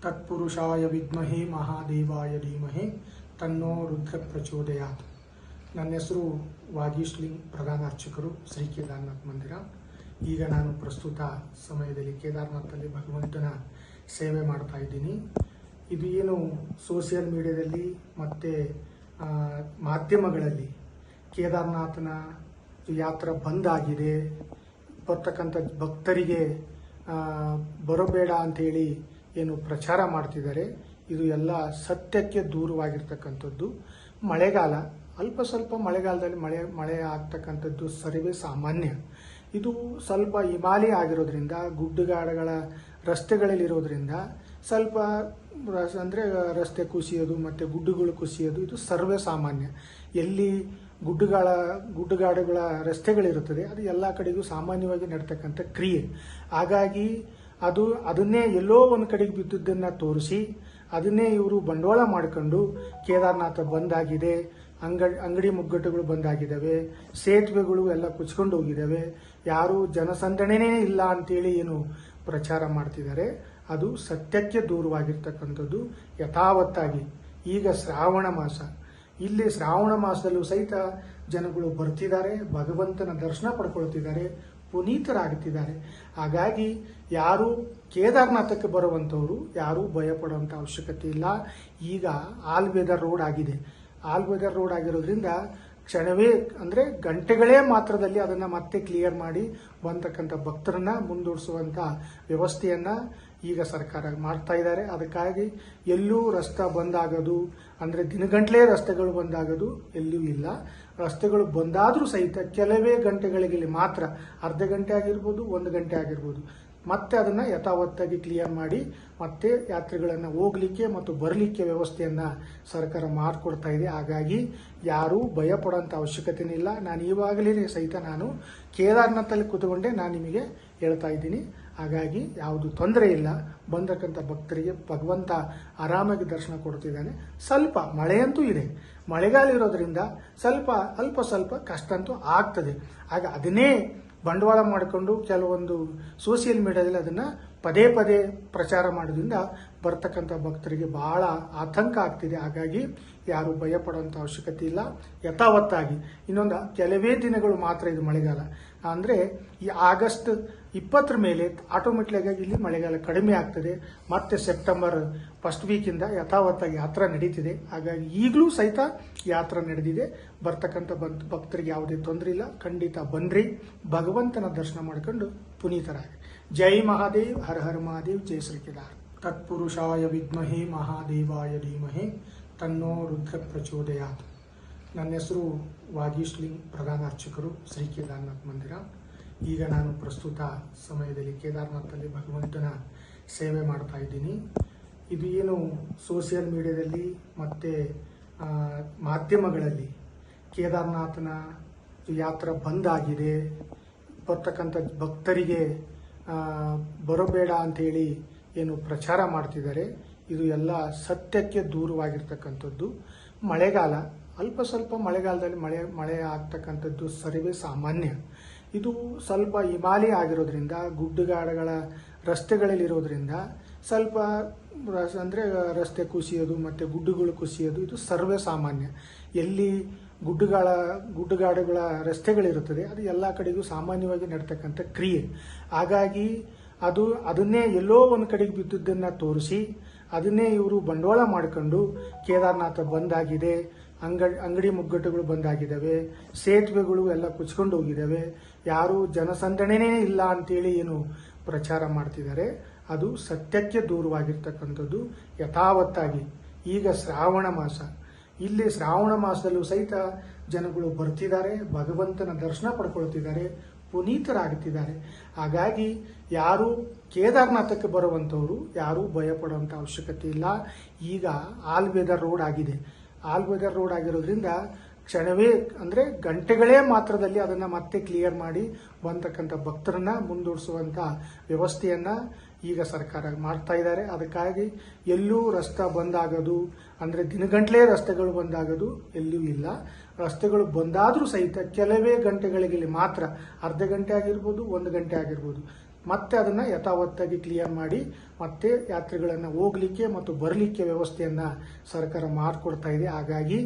ತತ್ಪುರುಷಾಯ ವಿದ್ಮಹೆ ಮಹಾದೇವಾಯ ಧೀಮಹಿ ತನ್ನೋ ರುದ್ರ ಪ್ರಚೋದಯಾತ್. ನನ್ನ ಹೆಸರು ವಾಗೀಶ್ ಲಿಂಗ್, ಪ್ರಧಾನ ಅರ್ಚಕರು, ಶ್ರೀ ಕೇದಾರನಾಥ್ ಮಂದಿರ. ಈಗ ನಾನು ಪ್ರಸ್ತುತ ಸಮಯದಲ್ಲಿ ಕೇದಾರನಾಥಲ್ಲಿ ಭಗವಂತನ ಸೇವೆ ಮಾಡ್ತಾ ಇದ್ದೀನಿ. ಇದು ಏನು ಸೋಷಿಯಲ್ ಮೀಡಿಯಾದಲ್ಲಿ ಮತ್ತು ಮಾಧ್ಯಮಗಳಲ್ಲಿ ಕೇದಾರನಾಥನ ಯಾತ್ರೆ ಬಂದಾಗಿದೆ, ಬರ್ತಕ್ಕಂಥ ಭಕ್ತರಿಗೆ ಬರಬೇಡ ಅಂಥೇಳಿ ಏನು ಪ್ರಚಾರ ಮಾಡ್ತಿದ್ದಾರೆ, ಇದು ಎಲ್ಲ ಸತ್ಯಕ್ಕೆ ದೂರವಾಗಿರ್ತಕ್ಕಂಥದ್ದು. ಮಳೆಗಾಲ, ಅಲ್ಪ ಸ್ವಲ್ಪ ಮಳೆಗಾಲದಲ್ಲಿ ಮಳೆ ಆಗ್ತಕ್ಕಂಥದ್ದು ಸರ್ವೇ ಸಾಮಾನ್ಯ. ಇದು ಸ್ವಲ್ಪ ಹಿಮಾಲಯ ಆಗಿರೋದ್ರಿಂದ, ಗುಡ್ಡಗಾಡುಗಳ ರಸ್ತೆಗಳಲ್ಲಿರೋದ್ರಿಂದ ಸ್ವಲ್ಪ ರಸ್ತೆ ಕುಸಿಯೋದು ಮತ್ತು ಗುಡ್ಡುಗಳು ಕುಸಿಯೋದು ಇದು ಸರ್ವೇ ಸಾಮಾನ್ಯ. ಎಲ್ಲಿ ಗುಡ್ಡಗಾಡುಗಳ ರಸ್ತೆಗಳಿರುತ್ತದೆ ಅದು ಎಲ್ಲ ಕಡೆಗೂ ಸಾಮಾನ್ಯವಾಗಿ ನಡ್ತಕ್ಕಂಥ ಕ್ರಿಯೆ. ಹಾಗಾಗಿ ಅದನ್ನೇ ಎಲ್ಲೋ ಒಂದು ಕಡೆಗೆ ಬಿದ್ದುದನ್ನು ತೋರಿಸಿ ಅದನ್ನೇ ಇವರು ಬಂಡವಾಳ ಮಾಡಿಕೊಂಡು ಕೇದಾರನಾಥ ಬಂದಾಗಿದೆ, ಅಂಗಡಿ ಮುಗ್ಗಟ್ಟುಗಳು ಬಂದಾಗಿದ್ದಾವೆ, ಸೇತುವೆಗಳು ಎಲ್ಲ ಕುಚ್ಕೊಂಡು ಹೋಗಿದ್ದಾವೆ, ಯಾರು ಜನಸಂದಣಿನೇ ಇಲ್ಲ ಅಂತೇಳಿ ಏನು ಪ್ರಚಾರ ಮಾಡ್ತಿದ್ದಾರೆ, ಅದು ಸತ್ಯಕ್ಕೆ ದೂರವಾಗಿರ್ತಕ್ಕಂಥದ್ದು. ಯಥಾವತ್ತಾಗಿ ಈಗ ಶ್ರಾವಣ ಮಾಸ, ಇಲ್ಲಿ ಶ್ರಾವಣ ಮಾಸದಲ್ಲೂ ಸಹಿತ ಜನಗಳು ಬರ್ತಿದ್ದಾರೆ, ಭಗವಂತನ ದರ್ಶನ ಪಡ್ಕೊಳ್ತಿದ್ದಾರೆ, ಪುನೀತರಾಗುತ್ತಿದ್ದಾರೆ. ಹಾಗಾಗಿ ಯಾರು ಕೇದಾರನಾಥಕ್ಕೆ ಬರುವಂಥವ್ರು ಯಾರೂ ಭಯಪಡುವಂಥ ಅವಶ್ಯಕತೆ ಇಲ್ಲ. ಈಗ ಆಲ್ ವೆದರ್ ರೋಡ್ ಆಗಿದೆ. ಆಲ್ ವೆದರ್ ರೋಡ್ ಆಗಿರೋದ್ರಿಂದ ಕ್ಷಣವೇ ಗಂಟೆಗಳೇ ಮಾತ್ರದಲ್ಲಿ ಅದನ್ನು ಮತ್ತೆ ಕ್ಲಿಯರ್ ಮಾಡಿ ಬಂತಕ್ಕಂಥ ಭಕ್ತರನ್ನ ಮುಂದೂಡಿಸುವಂಥ ವ್ಯವಸ್ಥೆಯನ್ನು ಈಗ ಸರ್ಕಾರ ಮಾಡ್ತಾ ಇದ್ದಾರೆ. ಅದಕ್ಕಾಗಿ ಎಲ್ಲೂ ರಸ್ತೆ ಬಂದಾಗೋದು ದಿನಗಂಟ್ಲೆ ರಸ್ತೆಗಳು ಬಂದಾಗೋದು ಎಲ್ಲೂ ಇಲ್ಲ. ರಸ್ತೆಗಳು ಬಂದಾದರೂ ಸಹಿತ ಕೆಲವೇ ಗಂಟೆಗಳಿಗೆ ಮಾತ್ರ, ಅರ್ಧ ಗಂಟೆ ಆಗಿರ್ಬೋದು, 1 ಗಂಟೆ ಆಗಿರ್ಬೋದು, ಮತ್ತೆ ಅದನ್ನು ಯಥಾವತ್ತಾಗಿ ಕ್ಲಿಯರ್ ಮಾಡಿ ಮತ್ತೆ ಯಾತ್ರೆಗಳನ್ನು ಹೋಗಲಿಕ್ಕೆ ಮತ್ತು ಬರಲಿಕ್ಕೆ ವ್ಯವಸ್ಥೆಯನ್ನು ಸರ್ಕಾರ ಮಾಡಿಕೊಡ್ತಾ ಇದೆ. ಹಾಗಾಗಿ ಯಾರೂ ಭಯಪಡುವಂಥ ಅವಶ್ಯಕತೆ ಇಲ್ಲ. ನಾನು ಈವಾಗಲೇ ಸಹಿತ ನಾನು ಕೇದಾರನಾಥಲ್ಲಿ ಕೂತ್ಕೊಂಡೆ ನಾನು ನಿಮಗೆ ಹೇಳ್ತಾ ಇದ್ದೀನಿ. ಹಾಗಾಗಿ ಯಾವುದು ತೊಂದರೆ ಇಲ್ಲ. ಬಂದಕ್ಕಂಥ ಭಕ್ತರಿಗೆ ಭಗವಂತ ಆರಾಮಾಗಿ ದರ್ಶನ ಕೊಡ್ತಿದ್ದಾನೆ. ಸ್ವಲ್ಪ ಮಳೆಯಂತೂ ಇದೆ, ಮಳೆಗಾಲ ಇರೋದ್ರಿಂದ ಅಲ್ಪ ಸ್ವಲ್ಪ ಕಷ್ಟ ಅಂತೂ ಆಗ್ತದೆ. ಆಗ ಅದನ್ನೇ ಬಂಡವಾಳ ಮಾಡಿಕೊಂಡು ಕೆಲವೊಂದು ಸೋಷಿಯಲ್ ಮೀಡಿಯಾದಲ್ಲಿ ಅದನ್ನು ಪದೇ ಪದೇ ಪ್ರಚಾರ ಮಾಡೋದ್ರಿಂದ ಬರ್ತಕ್ಕಂಥ ಭಕ್ತರಿಗೆ ಬಹಳ ಆತಂಕ ಆಗ್ತಿದೆ. ಹಾಗಾಗಿ ಯಾರು ಭಯಪಡುವಂಥ ಅವಶ್ಯಕತೆ ಇಲ್ಲ. ಯಥಾವತ್ತಾಗಿ ಇನ್ನೊಂದು ಕೆಲವೇ ದಿನಗಳು ಮಾತ್ರ ಇದು ಮಳೆಗಾಲ. ಈ ಆಗಸ್ಟ್ 20 ಮೇಲೆ ಆಟೋಮೆಟಿಕ್ಕಾಗಿ ಇಲ್ಲಿ ಮಳೆಗಾಲ ಕಡಿಮೆ ಆಗ್ತದೆ. ಮತ್ತೆ ಸೆಪ್ಟೆಂಬರ್ ಫಸ್ಟ್ ವೀಕಿಂದ ಯಥಾವತ್ತಾಗಿ ಯಾತ್ರಾ ನಡೀತಿದೆ. ಹಾಗಾಗಿ ಈಗಲೂ ಸಹಿತ ಯಾತ್ರಾ ನಡೆದಿದೆ. ಬರ್ತಕ್ಕಂಥ ಭಕ್ತರಿಗೆ ಯಾವುದೇ ತೊಂದರೆ ಇಲ್ಲ. ಖಂಡಿತ ಬನ್ರಿ, ಭಗವಂತನ ದರ್ಶನ ಮಾಡ್ಕೊಂಡು ಪುನೀತರಾಗಿ. ಜೈ ಮಹಾದೇವ್, ಹರ ಹರ ಮಹಾದೇವ್, ಜೈ ಶ್ರೀ ಕೇದಾರ್. ತತ್ಪುರುಷಾಯ ವಿದ್ಮಹೆ ಮಹಾದೇವಾಯ ಧೀಮಹಿ ತನ್ನೋ ರುದ್ರ ಪ್ರಚೋದಯಾತ್. ನನ್ನ ಹೆಸರು ವಾಗೀಶ್ ಲಿಂಗ್, ಪ್ರಧಾನ ಅರ್ಚಕರು, ಶ್ರೀ ಕೇದಾರನಾಥ್ ಮಂದಿರ. ಈಗ ನಾನು ಪ್ರಸ್ತುತ ಸಮಯದಲ್ಲಿ ಕೇದಾರನಾಥಲ್ಲಿ ಭಗವಂತನ ಸೇವೆ ಮಾಡ್ತಾ ಇದ್ದೀನಿ. ಇದು ಏನು ಸೋಷಿಯಲ್ ಮೀಡಿಯಾದಲ್ಲಿ ಮತ್ತು ಮಾಧ್ಯಮಗಳಲ್ಲಿ ಕೇದಾರನಾಥನ ಯಾತ್ರೆ ಬಂದಾಗಿದೆ, ಬರ್ತಕ್ಕಂಥ ಭಕ್ತರಿಗೆ ಬರಬೇಡ ಅಂಥೇಳಿ ಏನು ಪ್ರಚಾರ ಮಾಡ್ತಿದ್ದಾರೆ, ಇದು ಎಲ್ಲ ಸತ್ಯಕ್ಕೆ ದೂರವಾಗಿರ್ತಕ್ಕಂಥದ್ದು. ಮಳೆಗಾಲ, ಅಲ್ಪ ಸ್ವಲ್ಪ ಮಳೆಗಾಲದಲ್ಲಿ ಮಳೆ ಆಗ್ತಕ್ಕಂಥದ್ದು ಸರ್ವೇ ಸಾಮಾನ್ಯ. ಇದು ಸ್ವಲ್ಪ ಹಿಮಾಲಯ ಆಗಿರೋದ್ರಿಂದ, ಗುಡ್ಡಗಾಡುಗಳ ರಸ್ತೆಗಳಲ್ಲಿರೋದ್ರಿಂದ ಸ್ವಲ್ಪ ರಸ್ತೆ ಕುಸಿಯೋದು ಮತ್ತು ಗುಡ್ಡುಗಳು ಕುಸಿಯೋದು ಇದು ಸರ್ವೇ ಸಾಮಾನ್ಯ. ಎಲ್ಲಿ ಗುಡ್ಡಗಾಡುಗಳ ರಸ್ತೆಗಳಿರುತ್ತದೆ ಅದು ಎಲ್ಲ ಕಡೆಗೂ ಸಾಮಾನ್ಯವಾಗಿ ನಡ್ತಕ್ಕಂಥ ಕ್ರಿಯೆ. ಹಾಗಾಗಿ ಅದನ್ನೇ ಎಲ್ಲೋ ಒಂದು ಕಡೆಗೆ ಬಿದ್ದುದನ್ನು ತೋರಿಸಿ ಅದನ್ನೇ ಇವರು ಬಂಡವಾಳ ಮಾಡಿಕೊಂಡು ಕೇದಾರನಾಥ ಬಂದಾಗಿದೆ, ಅಂಗಡಿ ಮುಗ್ಗಟ್ಟುಗಳು ಬಂದಾಗಿದ್ದಾವೆ, ಸೇತುವೆಗಳು ಎಲ್ಲ ಕುಚ್ಕೊಂಡು ಹೋಗಿದ್ದಾವೆ, ಯಾರು ಜನಸಂದಣಿನೇ ಇಲ್ಲ ಅಂತೇಳಿ ಏನು ಪ್ರಚಾರ ಮಾಡ್ತಿದ್ದಾರೆ, ಅದು ಸತ್ಯಕ್ಕೆ ದೂರವಾಗಿರ್ತಕ್ಕಂಥದ್ದು. ಯಥಾವತ್ತಾಗಿ ಈಗ ಶ್ರಾವಣ ಮಾಸ, ಇಲ್ಲಿ ಶ್ರಾವಣ ಮಾಸದಲ್ಲೂ ಸಹಿತ ಜನಗಳು ಬರ್ತಿದ್ದಾರೆ, ಭಗವಂತನ ದರ್ಶನ ಪಡ್ಕೊಳ್ತಿದ್ದಾರೆ, ಪುನೀತರಾಗುತ್ತಿದ್ದಾರೆ. ಹಾಗಾಗಿ ಯಾರು ಕೇದಾರನಾಥಕ್ಕೆ ಬರುವಂಥವ್ರು ಯಾರೂ ಭಯಪಡುವಂಥ ಅವಶ್ಯಕತೆ ಇಲ್ಲ. ಈಗ ಆಲ್ ವೆದರ್ ರೋಡ್ ಆಗಿದೆ. ಆಲ್ ವೆದರ್ ರೋಡ್ ಆಗಿರೋದ್ರಿಂದ ಕ್ಷಣವೇ ಗಂಟೆಗಳೇ ಮಾತ್ರದಲ್ಲಿ ಅದನ್ನು ಮತ್ತೆ ಕ್ಲಿಯರ್ ಮಾಡಿ ಬಂತಕ್ಕಂಥ ಭಕ್ತರನ್ನ ಮುಂದೂಡಿಸುವಂಥ ವ್ಯವಸ್ಥೆಯನ್ನು ಈಗ ಸರ್ಕಾರ ಮಾಡ್ತಾ ಇದ್ದಾರೆ. ಅದಕ್ಕಾಗಿ ಎಲ್ಲೂ ರಸ್ತೆ ಬಂದಾಗೋದು ದಿನಗಂಟ್ಲೆ ರಸ್ತೆಗಳು ಬಂದಾಗೋದು ಎಲ್ಲೂ ಇಲ್ಲ. ರಸ್ತೆಗಳು ಬಂದಾದರೂ ಸಹಿತ ಕೆಲವೇ ಗಂಟೆಗಳಿಗೆ ಮಾತ್ರ, ಅರ್ಧ ಗಂಟೆ ಆಗಿರ್ಬೋದು, 1 ಗಂಟೆ ಆಗಿರ್ಬೋದು, ಮತ್ತೆ ಅದನ್ನು ಯಥಾವತ್ತಾಗಿ ಕ್ಲಿಯರ್ ಮಾಡಿ ಮತ್ತೆ ಯಾತ್ರಿಗಳನ್ನು ಹೋಗಲಿಕ್ಕೆ ಮತ್ತು ಬರಲಿಕ್ಕೆ ವ್ಯವಸ್ಥೆಯನ್ನು ಸರ್ಕಾರ ಮಾಡಿಕೊಡ್ತಾ ಇದೆ. ಹಾಗಾಗಿ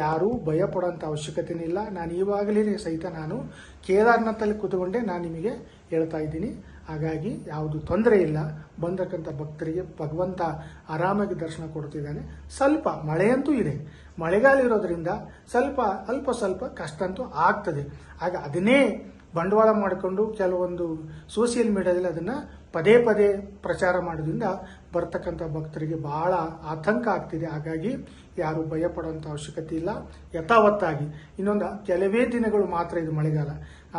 ಯಾರೂ ಭಯಪಡುವಂಥ ಅವಶ್ಯಕತೆ ಇಲ್ಲ. ನಾನು ಈವಾಗಲೇ ಸಹಿತ ನಾನು ಕೇದಾರ್ನಾಥಲ್ಲಿ ಕೂತ್ಕೊಂಡೆ ನಾನು ನಿಮಗೆ ಹೇಳ್ತಾ ಇದ್ದೀನಿ. ಹಾಗಾಗಿ ಯಾವುದು ತೊಂದರೆ ಇಲ್ಲ. ಬಂದಕ್ಕಂಥ ಭಕ್ತರಿಗೆ ಭಗವಂತ ಆರಾಮಾಗಿ ದರ್ಶನ ಕೊಡ್ತಿದ್ದಾನೆ. ಸ್ವಲ್ಪ ಮಳೆಯಂತೂ ಇದೆ, ಮಳೆಗಾಲ ಇರೋದ್ರಿಂದ ಅಲ್ಪ ಸ್ವಲ್ಪ ಕಷ್ಟ ಅಂತೂ ಆಗ್ತದೆ. ಆಗ ಅದನ್ನೇ ಬಂಡವಾಳ ಮಾಡಿಕೊಂಡು ಕೆಲವೊಂದು ಸೋಷಿಯಲ್ ಮೀಡಿಯಾದಲ್ಲಿ ಅದನ್ನು ಪದೇ ಪ್ರಚಾರ ಮಾಡೋದ್ರಿಂದ ಬರ್ತಕ್ಕಂಥ ಭಕ್ತರಿಗೆ ಬಹಳ ಆತಂಕ ಆಗ್ತಿದೆ. ಹಾಗಾಗಿ ಯಾರು ಭಯ ಪಡುವಂಥ ಅವಶ್ಯಕತೆ ಇಲ್ಲ. ಯಥಾವತ್ತಾಗಿ ಇನ್ನೊಂದು ಕೆಲವೇ ದಿನಗಳು ಮಾತ್ರ ಇದು ಮಳೆಗಾಲ.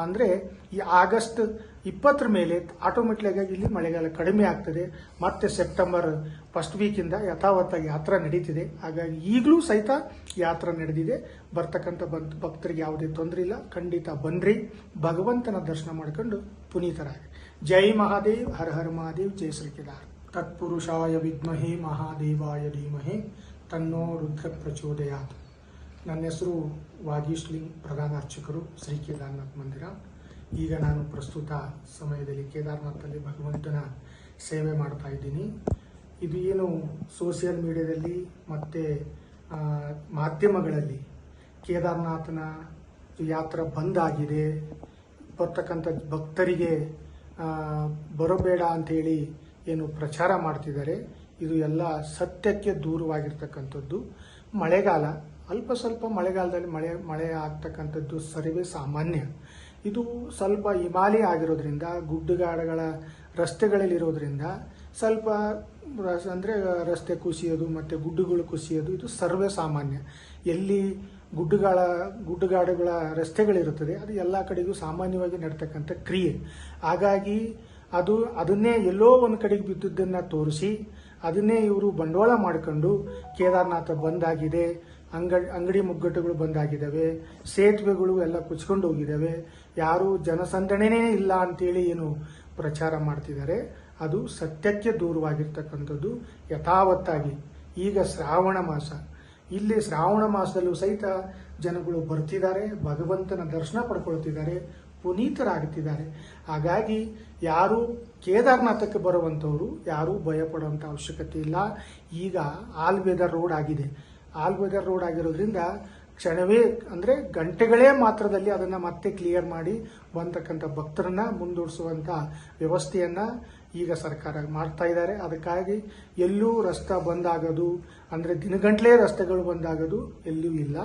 ಅಂದರೆ ಈ ಆಗಸ್ಟ್ 20 ಮೇಲೆ ಆಟೋಮೆಟಿಕ್ಕಾಗಿ ಇಲ್ಲಿ ಮಳೆಗಾಲ ಕಡಿಮೆ ಆಗ್ತದೆ. ಮತ್ತೆ ಸೆಪ್ಟೆಂಬರ್ ಫಸ್ಟ್ ವೀಕಿಂದ ಯಥಾವತ್ತಾಗಿ ಯಾತ್ರಾ ನಡೀತಿದೆ. ಹಾಗಾಗಿ ಈಗಲೂ ಸಹಿತ ಯಾತ್ರಾ ನಡೆದಿದೆ. ಬರ್ತಕ್ಕಂಥ ಭಕ್ತರಿಗೆ ಯಾವುದೇ ತೊಂದರೆ ಇಲ್ಲ. ಖಂಡಿತ ಬನ್ರಿ, ಭಗವಂತನ ದರ್ಶನ ಮಾಡ್ಕೊಂಡು ಪುನೀತರಾಗಿ. ಜೈ ಮಹಾದೇವ್, ಹರ ಹರ ಮಹಾದೇವ್, ಜೈ ಶ್ರೀ ಕೇದಾರ್. ತತ್ಪುರುಷಾಯ ವಿದ್ಮಹೆ ಮಹಾದೇವಾಯ ಧೀಮಹಿ ತನ್ನೋ ರುದ್ರ ಪ್ರಚೋದಯಾತ್. ನನ್ನ ಹೆಸರು ವಾಗೀಶ್ಲಿಂಗ್, ಪ್ರಧಾನ ಅರ್ಚಕರು, ಶ್ರೀ ಕೇದಾರನಾಥ್ ಮಂದಿರ. ಈಗ ನಾನು ಪ್ರಸ್ತುತ ಸಮಯದಲ್ಲಿ ಕೇದಾರನಾಥಲ್ಲಿ ಭಗವಂತನ ಸೇವೆ ಮಾಡ್ತಾ ಇದ್ದೀನಿ. ಇದು ಏನು ಸೋಷಿಯಲ್ ಮೀಡಿಯಾದಲ್ಲಿ ಮತ್ತು ಮಾಧ್ಯಮಗಳಲ್ಲಿ ಕೇದಾರನಾಥನ ಯಾತ್ರಾ ಬಂದ್ ಆಗಿದೆ, ಬರ್ತಕ್ಕಂಥ ಭಕ್ತರಿಗೆ ಬರಬೇಡ ಅಂತೇಳಿ ಏನು ಪ್ರಚಾರ ಮಾಡ್ತಿದ್ದಾರೆ, ಇದು ಎಲ್ಲ ಸತ್ಯಕ್ಕೆ ದೂರವಾಗಿರ್ತಕ್ಕಂಥದ್ದು. ಮಳೆಗಾಲ, ಅಲ್ಪ ಸ್ವಲ್ಪ ಮಳೆಗಾಲದಲ್ಲಿ ಮಳೆ ಆಗ್ತಕ್ಕಂಥದ್ದು ಸರ್ವೇ ಸಾಮಾನ್ಯ. ಇದು ಸ್ವಲ್ಪ ಹಿಮಾಲಯ ಆಗಿರೋದ್ರಿಂದ, ಗುಡ್ಡಗಾಡುಗಳ ರಸ್ತೆಗಳಲ್ಲಿರೋದ್ರಿಂದ ಸ್ವಲ್ಪ ಅಂದರೆ ರಸ್ತೆ ಕುಸಿಯೋದು ಮತ್ತು ಗುಡ್ಡುಗಳು ಕುಸಿಯೋದು ಇದು ಸರ್ವೇ ಸಾಮಾನ್ಯ. ಎಲ್ಲಿ ಗುಡ್ಡಗಾಡುಗಳ ರಸ್ತೆಗಳಿರುತ್ತದೆ ಅದು ಎಲ್ಲ ಕಡೆಗೂ ಸಾಮಾನ್ಯವಾಗಿ ನಡ್ತಕ್ಕಂಥ ಕ್ರಿಯೆ. ಹಾಗಾಗಿ ಅದನ್ನೇ ಎಲ್ಲೋ ಒಂದು ಕಡೆಗೆ ಬಿದ್ದುದನ್ನು ತೋರಿಸಿ ಅದನ್ನೇ ಇವರು ಬಂಡವಾಳ ಮಾಡಿಕೊಂಡು ಕೇದಾರನಾಥ ಬಂದಾಗಿದೆ, ಅಂಗಡಿ ಮುಗ್ಗಟ್ಟುಗಳು ಬಂದಾಗಿದ್ದಾವೆ, ಸೇತುವೆಗಳು ಎಲ್ಲ ಕುಚ್ಕೊಂಡು ಹೋಗಿದ್ದಾವೆ, ಯಾರು ಜನಸಂದಣಿನೇ ಇಲ್ಲ ಅಂತೇಳಿ ಏನು ಪ್ರಚಾರ ಮಾಡ್ತಿದ್ದಾರೆ, ಅದು ಸತ್ಯಕ್ಕೆ ದೂರವಾಗಿರ್ತಕ್ಕಂಥದ್ದು. ಯಥಾವತ್ತಾಗಿ ಈಗ ಶ್ರಾವಣ ಮಾಸ, ಇಲ್ಲಿ ಶ್ರಾವಣ ಮಾಸದಲ್ಲೂ ಸಹಿತ ಜನಗಳು ಬರ್ತಿದ್ದಾರೆ, ಭಗವಂತನ ದರ್ಶನ ಪಡ್ಕೊಳ್ತಿದ್ದಾರೆ, ಪುನೀತರಾಗುತ್ತಿದ್ದಾರೆ. ಹಾಗಾಗಿ ಯಾರು ಕೇದಾರನಾಥಕ್ಕೆ ಬರುವಂಥವ್ರು ಯಾರೂ ಭಯ ಪಡುವಂಥ ಅವಶ್ಯಕತೆ ಇಲ್ಲ. ಈಗ ಆಲ್ ವೆದರ್ ರೋಡ್ ಆಗಿದೆ. ಆಲ್ ವೆದರ್ ರೋಡ್ ಆಗಿರೋದ್ರಿಂದ ಕ್ಷಣವೇ ಅಂದರೆ ಗಂಟೆಗಳೇ ಮಾತ್ರದಲ್ಲಿ ಅದನ್ನು ಮತ್ತೆ ಕ್ಲಿಯರ್ ಮಾಡಿ ಬಂದಕ್ಕಂಥ ಭಕ್ತರನ್ನ ಮುಂದೂಡಿಸುವಂಥ ವ್ಯವಸ್ಥೆಯನ್ನು ಈಗ ಸರ್ಕಾರ ಮಾಡ್ತಾ ಇದ್ದಾರೆ. ಅದಕ್ಕಾಗಿ ಎಲ್ಲೂ ರಸ್ತೆ ಬಂದಾಗೋದು ಅಂದರೆ ದಿನಗಂಟಲೇ ರಸ್ತೆಗಳು ಬಂದಾಗೋದು ಎಲ್ಲೂ ಇಲ್ಲ.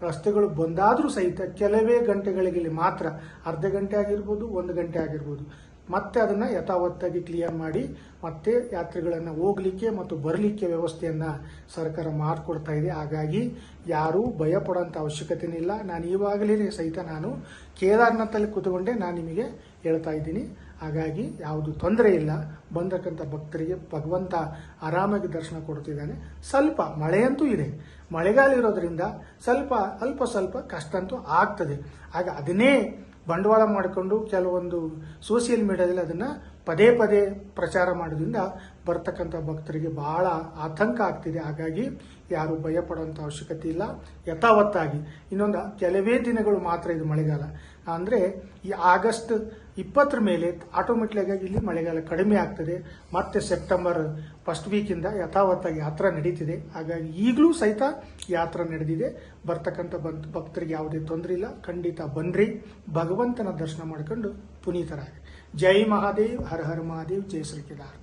ರಸ್ತೆಗಳು ಬಂದಾದರೂ ಸಹಿತ ಕೆಲವೇ ಗಂಟೆಗಳಿಗೆ ಮಾತ್ರ, ಅರ್ಧ ಗಂಟೆ ಆಗಿರ್ಬೋದು, 1 ಗಂಟೆ ಆಗಿರ್ಬೋದು, ಮತ್ತೆ ಅದನ್ನು ಯಥಾವತ್ತಾಗಿ ಕ್ಲಿಯರ್ ಮಾಡಿ ಮತ್ತೆ ಯಾತ್ರಿಗಳನ್ನು ಹೋಗಲಿಕ್ಕೆ ಮತ್ತು ಬರಲಿಕ್ಕೆ ವ್ಯವಸ್ಥೆಯನ್ನು ಸರ್ಕಾರ ಮಾಡಿಕೊಡ್ತಾ ಇದೆ. ಹಾಗಾಗಿ ಯಾರೂ ಭಯ ಪಡುವಂಥ ಅವಶ್ಯಕತೆ ಇಲ್ಲ. ನಾನು ಈವಾಗಲೇ ಸಹಿತ ನಾನು ಕೇದಾರನಾಥಲ್ಲಿ ಕೂತ್ಕೊಂಡೆ ನಾನು ನಿಮಗೆ ಹೇಳ್ತಾ ಇದ್ದೀನಿ. ಹಾಗಾಗಿ ಯಾವುದು ತೊಂದರೆ ಇಲ್ಲ. ಬಂದಕ್ಕಂಥ ಭಕ್ತರಿಗೆ ಭಗವಂತ ಆರಾಮಾಗಿ ದರ್ಶನ ಕೊಡ್ತಿದ್ದಾನೆ. ಸ್ವಲ್ಪ ಮಳೆಯಂತೂ ಇದೆ, ಮಳೆಗಾಲ ಇರೋದ್ರಿಂದ ಅಲ್ಪ ಸ್ವಲ್ಪ ಕಷ್ಟ ಅಂತೂ ಆಗ್ತದೆ. ಆಗ ಅದನ್ನೇ ಬಂಡವಾಳ ಮಾಡಿಕೊಂಡು ಕೆಲವೊಂದು ಸೋಷಿಯಲ್ ಮೀಡಿಯಾದಲ್ಲಿ ಅದನ್ನು ಪದೇ ಪ್ರಚಾರ ಮಾಡೋದ್ರಿಂದ ಬರ್ತಕ್ಕಂಥ ಭಕ್ತರಿಗೆ ಬಹಳ ಆತಂಕ ಆಗ್ತಿದೆ. ಹಾಗಾಗಿ ಯಾರು ಭಯ ಪಡುವಂಥ ಅವಶ್ಯಕತೆ ಇಲ್ಲ. ಯಥಾವತ್ತಾಗಿ ಇನ್ನೊಂದು ಕೆಲವೇ ದಿನಗಳು ಮಾತ್ರ ಇದು ಮಳೆಗಾಲ. ಅಂದರೆ ಈ ಆಗಸ್ಟ್ 20 ಮೇಲೆ ಆಟೋಮೆಟಿಕ್ಕಾಗಿ ಇಲ್ಲಿ ಮಳೆಗಾಲ ಕಡಿಮೆ ಆಗ್ತದೆ. ಮತ್ತೆ ಸೆಪ್ಟೆಂಬರ್ ಫಸ್ಟ್ ವೀಕಿಂದ ಯಥಾವತ್ತಾಗಿ ಯಾತ್ರಾ ನಡೀತಿದೆ. ಹಾಗಾಗಿ ಈಗಲೂ ಸಹಿತ ಯಾತ್ರಾ ನಡೆದಿದೆ. ಬರ್ತಕ್ಕಂಥ ಭಕ್ತರಿಗೆ ಯಾವುದೇ ತೊಂದರೆ ಇಲ್ಲ. ಖಂಡಿತ ಬನ್ರಿ, ಭಗವಂತನ ದರ್ಶನ ಮಾಡ್ಕೊಂಡು ಪುನೀತರಾಗಿ. ಜೈ ಮಹಾದೇವ್, ಹರ ಹರ ಮಹಾದೇವ್, ಜೈ ಶ್ರೀ ಕೇದಾರ್.